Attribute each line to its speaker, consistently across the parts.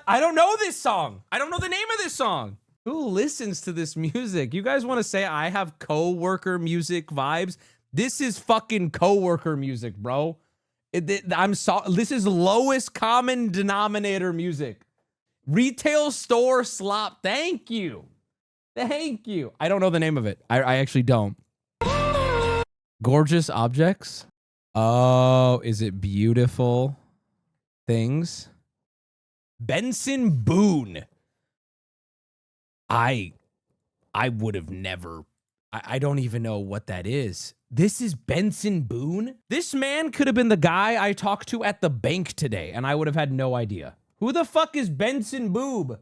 Speaker 1: I don't know this song. I don't know the name of this song. Who listens to this music? You guys want to say I have coworker music vibes? This is fucking coworker music, bro. I'm sorry. This is lowest common denominator music. Retail store slop. Thank you. Thank you. I don't know the name of it. I actually don't. Gorgeous objects. Oh, is it beautiful things? Benson Boone. I would have never. I don't even know what that is. This is Benson Boone? This man could have been the guy I talked to at the bank today, and I would have had no idea. Who the fuck is Benson Boob?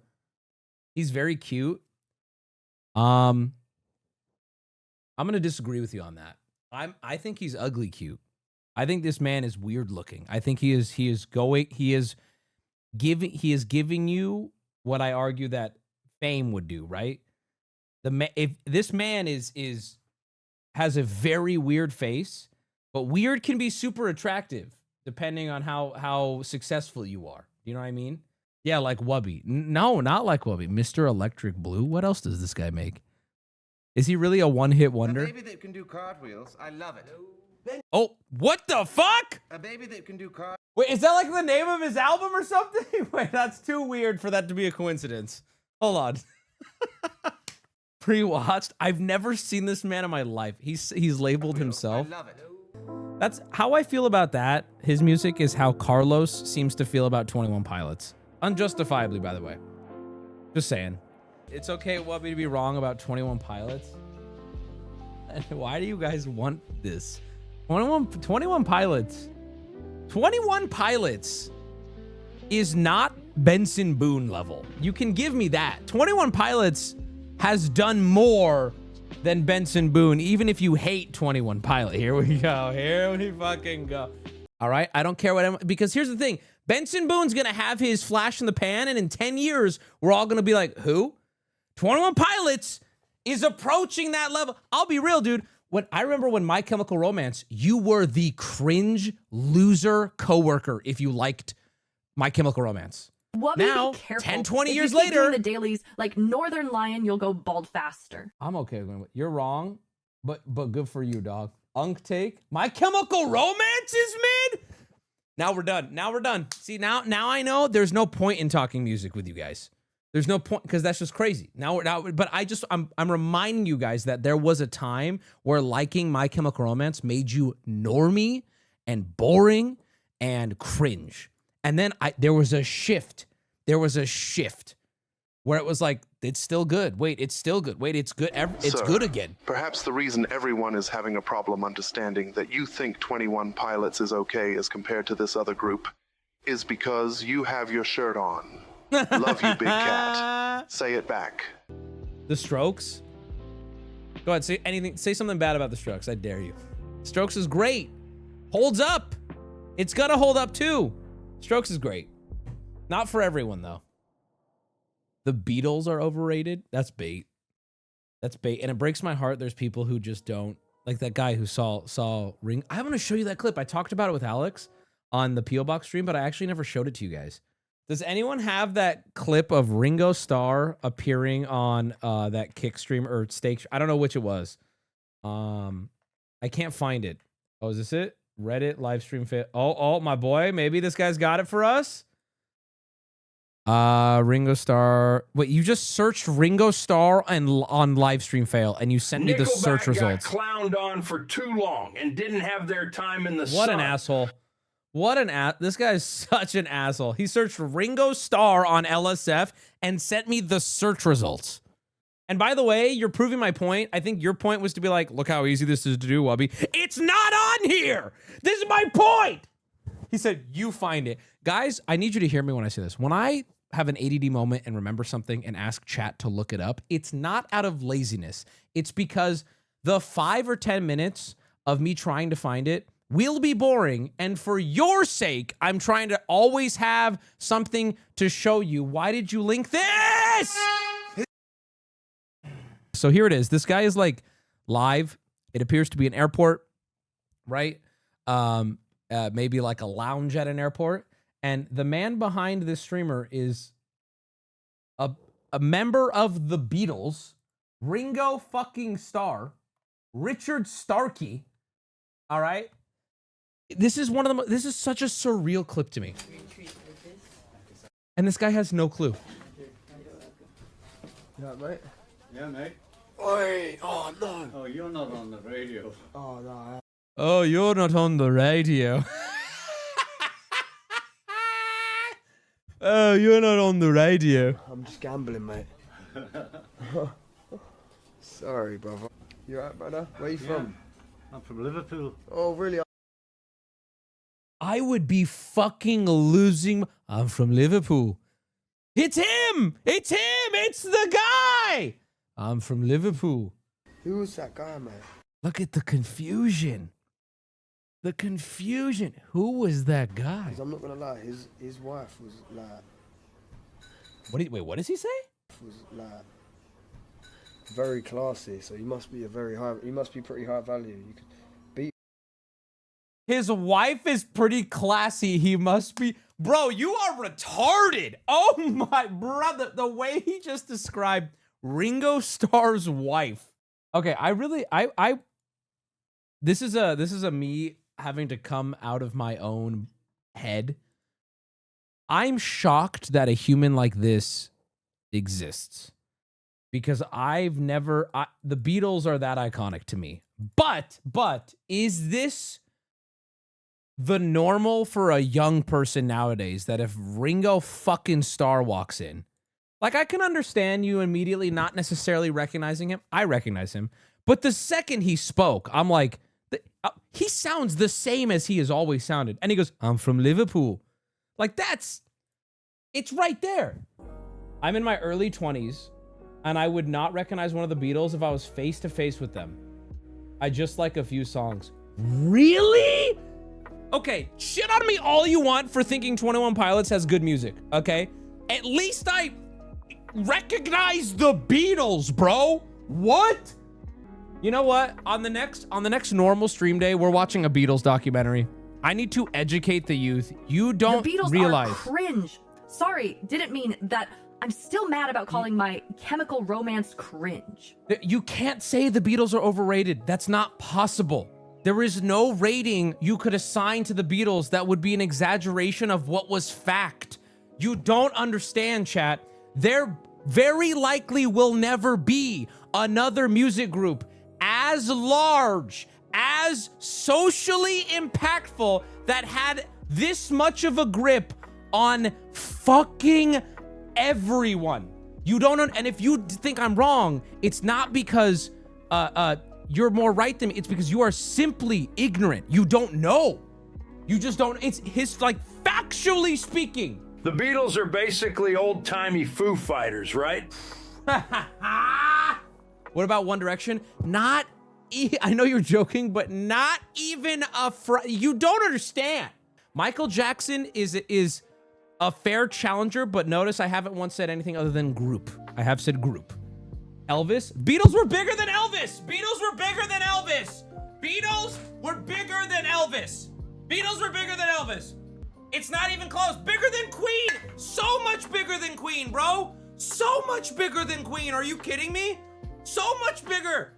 Speaker 1: He's very cute. I'm gonna disagree with you on that. I think he's ugly cute. I think this man is weird looking. I think he is giving you what I argue that fame would do, right? If this man has a very weird face, but weird can be super attractive depending on how successful you are. You know what I mean? Yeah, like Wubbey. No, not like Wubbey. Mr. Electric Blue. What else does this guy make? Is he really a one-hit wonder?
Speaker 2: A baby that can do cartwheels. I love it.
Speaker 1: Oh, what the fuck?
Speaker 2: A baby that can do cartwheels.
Speaker 1: Wait, is that like the name of his album or something? Wait, that's too weird for that to be a coincidence. Hold on. Pre-watched. I've never seen this man in my life. He's labeled himself.
Speaker 2: I love it.
Speaker 1: That's how I feel about that. His music is how Carlos seems to feel about 21 Pilots. Unjustifiably, by the way. Just saying. It's okay, Wubbey, to be wrong about 21 Pilots. Why do you guys want this? 21 Pilots. 21 Pilots is not Benson Boone level. You can give me that. 21 Pilots has done more than Benson Boone, even if you hate 21 Pilot. Here we go. Here we fucking go. All right. I don't care what because here's the thing. Benson Boone's going to have his flash in the pan, and in 10 years, we're all going to be like, who? 21 Pilots is approaching that level. I'll be real, dude. I remember when My Chemical Romance, you were the cringe loser coworker if you liked My Chemical Romance.
Speaker 3: Wubbey,
Speaker 1: now,
Speaker 3: be careful.
Speaker 1: 10, 20
Speaker 3: if
Speaker 1: years
Speaker 3: you keep
Speaker 1: later,
Speaker 3: doing the dailies like Northern Lion, you'll go bald faster.
Speaker 1: I'm okay with it. You're wrong, but good for you, dog. Unk take. My Chemical Romance is mid. Now we're done. Now we're done. See, now I know there's no point in talking music with you guys. There's no point because that's just crazy. But I'm reminding you guys that there was a time where liking My Chemical Romance made you normie and boring and cringe. And then there was a shift. There was a shift where it was like, it's still good. Wait, it's still good. Wait, it's good. It's good again.
Speaker 4: Perhaps the reason everyone is having a problem understanding that you think 21 Pilots is okay as compared to this other group is because you have your shirt on. Love you, big cat. Say it back.
Speaker 1: The Strokes? Go ahead, say anything. Say something bad about the Strokes. I dare you. Strokes is great. Holds up. It's gonna hold up too. Strokes is great. Not for everyone though. The Beatles are overrated. That's bait. That's bait. And it breaks my heart. There's people who just don't like that guy who saw Ring. I'm gonna show you that clip. I talked about it with Alex on the P.O. Box stream, but I actually never showed it to you guys. Does anyone have that clip of Ringo Starr appearing on that kick stream or stake? I don't know which it was. I can't find it. Oh, is this it? Reddit live stream fit. Oh, my boy. Maybe this guy's got it for us. Ringo Starr. Wait, you just searched Ringo Starr on live stream fail, and you sent me the search results.
Speaker 5: Got clowned on for too long and didn't have their time in the sun.
Speaker 1: What an asshole. What an this guy's such an asshole. He searched Ringo Starr on LSF and sent me the search results. And by the way, you're proving my point. I think your point was to be like, look how easy this is to do, Wubbey. It's not on here. This is my point. He said, you find it. Guys, I need you to hear me when I say this. When I have an ADD moment and remember something and ask chat to look it up, it's not out of laziness. It's because the 5 or 10 minutes of me trying to find it will be boring, and for your sake, I'm trying to always have something to show you. Why did you link this? So here it is. This guy is like live. It appears to be an airport, right? Maybe like a lounge at an airport. And the man behind this streamer is a member of the Beatles, Ringo fucking Starr, Richard Starkey. All right. This is one of the. This is such a surreal clip to me. And this guy has no clue.
Speaker 6: Yeah, mate.
Speaker 7: Yeah, mate.
Speaker 6: Oi! Oh no!
Speaker 7: Oh, you're not on the radio.
Speaker 6: Oh no!
Speaker 1: Oh, you're not on the radio. Oh, you're not on the radio.
Speaker 6: I'm just gambling, mate. Sorry, brother. You alright, brother? Where you from?
Speaker 7: I'm from Liverpool.
Speaker 6: Oh, really?
Speaker 1: I would be fucking losing. I'm from Liverpool. It's him! It's him! It's the guy! I'm from Liverpool.
Speaker 6: Who was that guy, mate?
Speaker 1: Look at the confusion. The confusion. Who was that guy?
Speaker 6: Because I'm not gonna lie, his wife was like.
Speaker 1: Wait, what does he say?
Speaker 6: Was like very classy. So he must be He must be pretty high value. You could beat.
Speaker 1: His wife is pretty classy. He must be. Bro, you are retarded. Oh my brother. The way he just described Ringo Starr's wife. Okay, I this is a me having to come out of my own head. I'm shocked that a human like this exists. Because the Beatles are that iconic to me. But is this the normal for a young person nowadays, that if Ringo fucking Starr walks in, like, I can understand you immediately not necessarily recognizing him. I recognize him. But the second he spoke, I'm like, he sounds the same as he has always sounded. And he goes, I'm from Liverpool. Like, it's right there. I'm in my early 20s, and I would not recognize one of the Beatles if I was face to face with them. I just like a few songs. Really? Okay, shit on me all you want for thinking 21 Pilots has good music, okay? At least I recognize the Beatles, bro. What? You know what? On the next normal stream day, we're watching a Beatles documentary. I need to educate the youth. You don't
Speaker 3: The Beatles
Speaker 1: realize.
Speaker 3: are cringe. Sorry, didn't mean that. I'm still mad about calling my Chemical Romance cringe.
Speaker 1: You can't say the Beatles are overrated. That's not possible. There is no rating you could assign to the Beatles that would be an exaggeration of what was fact. You don't understand, chat. There very likely will never be another music group as large, as socially impactful, that had this much of a grip on fucking everyone. You don't, and if you think I'm wrong, it's not because you're more right than me. It's because you are simply ignorant. You don't know. You just don't. It's like, factually speaking.
Speaker 5: The Beatles are basically old-timey Foo Fighters, right?
Speaker 1: What about One Direction? I know you're joking, but not even you don't understand. Michael Jackson is a fair challenger, but notice I haven't once said anything other than group. I have said group. Elvis? Beatles were bigger than Elvis! Beatles were bigger than Elvis! Beatles were bigger than Elvis! Beatles were bigger than Elvis! It's not even close. Bigger than Queen! So much bigger than Queen, bro! So much bigger than Queen. Are you kidding me? So much bigger!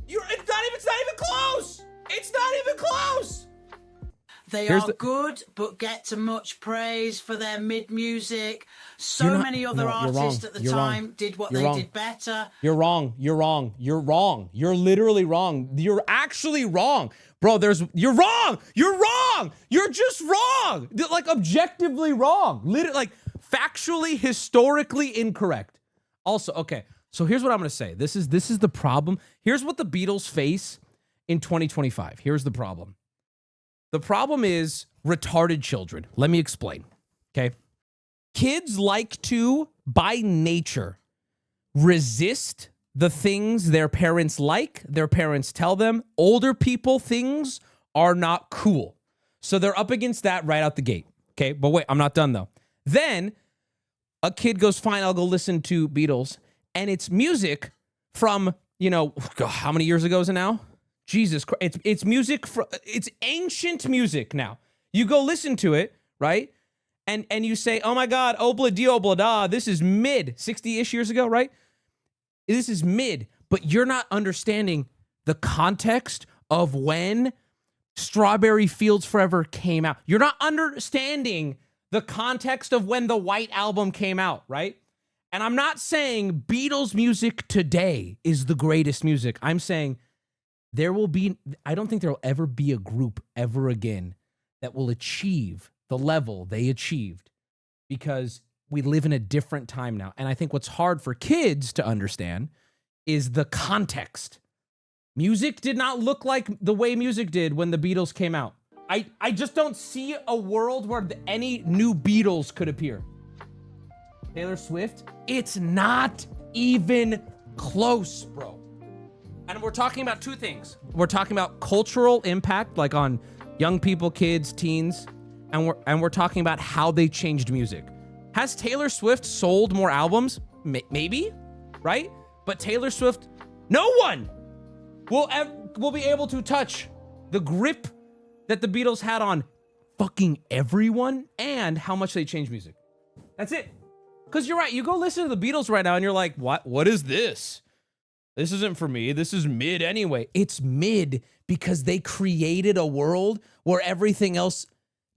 Speaker 1: It's not even close! It's not even close!
Speaker 8: They are good, but get too much praise for their mid-music. Many other artists at the time did what they did better.
Speaker 1: You're wrong. You're wrong. You're wrong. You're literally wrong. You're actually wrong. Bro, you're wrong. You're wrong. You're just wrong. Like, objectively wrong. Literally, like, factually, historically incorrect. Also, okay, so here's what I'm going to say. This is the problem. Here's what the Beatles face in 2025. Here's the problem. The problem is retarded children. Let me explain, okay? Kids like to, by nature, resist the things their parents like, their parents tell them. Older people, things are not cool. So they're up against that right out the gate, okay? But wait, I'm not done, though. Then a kid goes, fine, I'll go listen to Beatles. And it's music from, how many years ago is it now? Jesus Christ, it's music, it's ancient music now. You go listen to it, right? and you say, oh my God, obla di obla da, this is mid 60-ish years ago, right? This is mid, but you're not understanding the context of when Strawberry Fields Forever came out. You're not understanding the context of when the White Album came out, right? And I'm not saying Beatles music today is the greatest music. I'm saying I don't think there will ever be a group ever again that will achieve the level they achieved, because we live in a different time now. And I think what's hard for kids to understand is the context. Music did not look like the way music did when the Beatles came out. I just don't see a world where any new Beatles could appear. Taylor Swift, it's not even close, bro. And we're talking about two things. We're talking about cultural impact, like on young people, kids, teens, and we're talking about how they changed music. Has Taylor Swift sold more albums? Maybe, right? But Taylor Swift, no one will be able to touch the grip that the Beatles had on fucking everyone and how much they changed music. That's it. Because you're right. You go listen to the Beatles right now and you're like, what is this? This isn't for me. This is mid anyway. It's mid because they created a world where everything else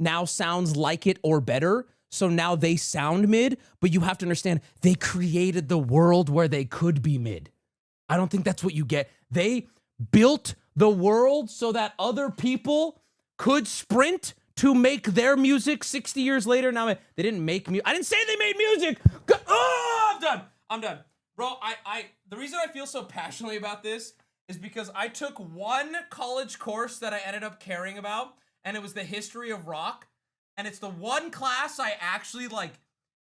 Speaker 1: now sounds like it or better. So now they sound mid, but you have to understand they created the world where they could be mid. I don't think that's what you get. They built the world so that other people could sprint to make their music 60 years later. Now, they didn't make music. I didn't say they made music. Oh, I'm done. Bro, the reason I feel so passionately about this is because I took one college course that I ended up caring about, and it was the history of rock. And it's the one class I actually,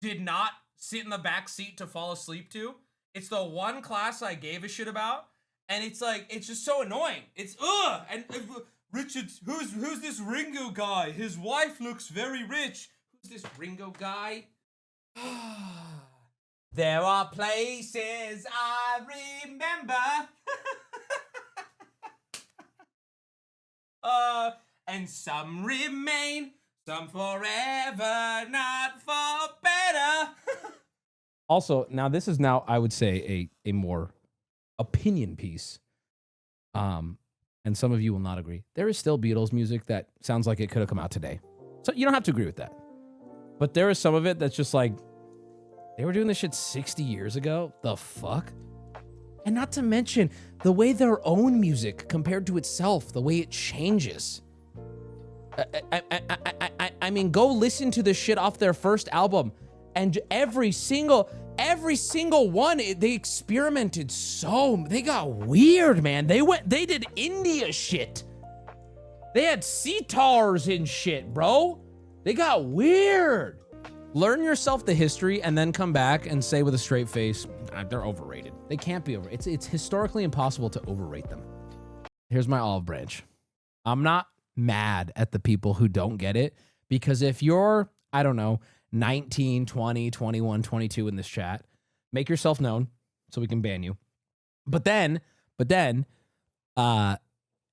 Speaker 1: did not sit in the back seat to fall asleep to. It's the one class I gave a shit about. And it's just so annoying. It's, and Richard, who's this Ringo guy? His wife looks very rich. Who's this Ringo guy? There are places I remember. And some remain, some forever, not for better. Also, now this is I would say, a more opinion piece. And some of you will not agree. There is still Beatles music that sounds like it could have come out today. So you don't have to agree with that. But there is some of it that's just like, they were doing this shit 60 years ago? The fuck? And not to mention the way their own music compared to itself, the way it changes. I mean, go listen to the shit off their first album, and every single one, they experimented they got weird, man. They did India shit. They had sitars and shit, bro. They got weird. Learn yourself the history and then come back and say with a straight face, they're overrated. They can't be overrated. It's historically impossible to overrate them. Here's my olive branch. I'm not mad at the people who don't get it, because if you're, I don't know, 19, 20, 21, 22 in this chat, make yourself known so we can ban you. But then,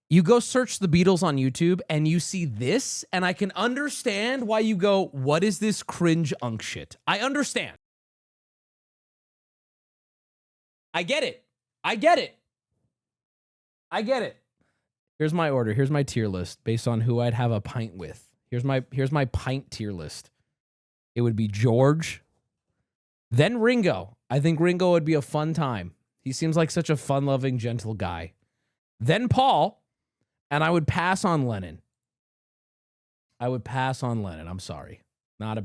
Speaker 1: you go search the Beatles on YouTube and you see this, and I can understand why you go, what is this cringe unk shit? I understand. I get it. Here's my order. Here's my tier list based on who I'd have a pint with. Here's my pint tier list. It would be George, then Ringo. I think Ringo would be a fun time. He seems like such a fun-loving, gentle guy. Then Paul, and I would pass on Lennon. I'm sorry. Not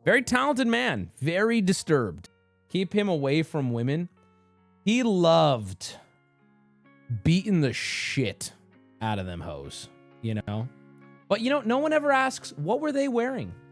Speaker 1: very talented man. Very disturbed. Keep him away from women. He loved beating the shit out of them hoes, you know? But, no one ever asks, what were they wearing?